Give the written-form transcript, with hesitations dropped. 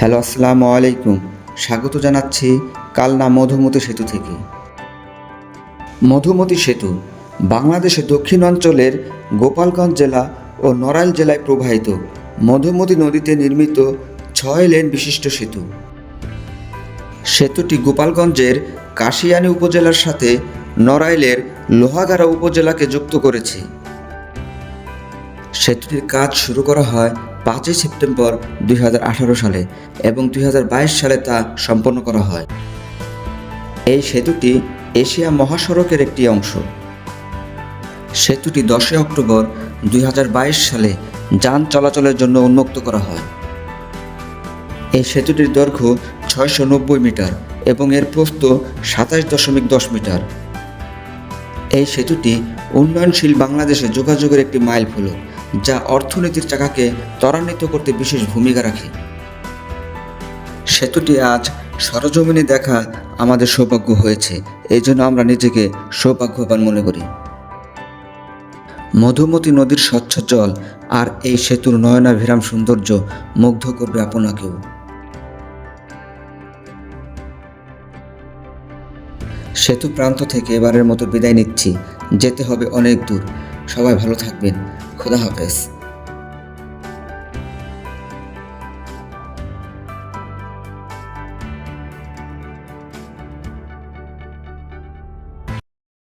Hello, আসসালামু আলাইকুম। স্বাগত জানাচ্ছি কালনা মধুমতি সেতু থেকে। মধুমতি সেতু বাংলাদেশের দক্ষিণ অঞ্চলের গোপালগঞ্জ জেলা ও নড়াইল জেলায় প্রবাহিত মধুমতি নদীতে নির্মিত 6 লেন বিশিষ্ট সেতু। সেতুটি গোপালগঞ্জের কাশিয়ানী উপজেলার সাথে নড়াইলের লোহাগাড়া উপজেলাকে যুক্ত করেছে। সেতুটির কাজ শুরু করা হয় 5 সেপ্টেম্বর 2018 সালে এবং 2022 সালে তা সম্পন্ন করা হয়। এই সেতুটি এশিয়া মহাসড়কের একটি অংশ। সেতুটি 10 অক্টোবর 2022 সালে যান চলাচলের জন্য উন্মুক্ত করা হয়। এই সেতুটির দৈর্ঘ্য 690 মিটার এবং এর প্রস্থ 27.10 মিটার। এই সেতুটি উন্নয়নশীল বাংলাদেশে যোগাযোগের একটি মাইলফলক, যা অর্থনীতির চাকাকে ত্বরান্বিত করতে বিশেষ ভূমিকা রাখে। সেতুটি আজ সরজমিনে দেখা আমাদের সৌভাগ্য হয়েছে, এই জন্য আমরা নিজেকে সৌভাগ্যবান মনে করি। মধুমতি নদীর স্বচ্ছ জল আর এই সেতুর নয়নাভিরাম সৌন্দর্য মুগ্ধ করবে আপনাকেও। সেতু প্রান্ত থেকে এবারের মতো বিদায় নিচ্ছি। যেতে হবে অনেক দূর। সবাই ভালো থাকবেন। খোদা হাফেজ।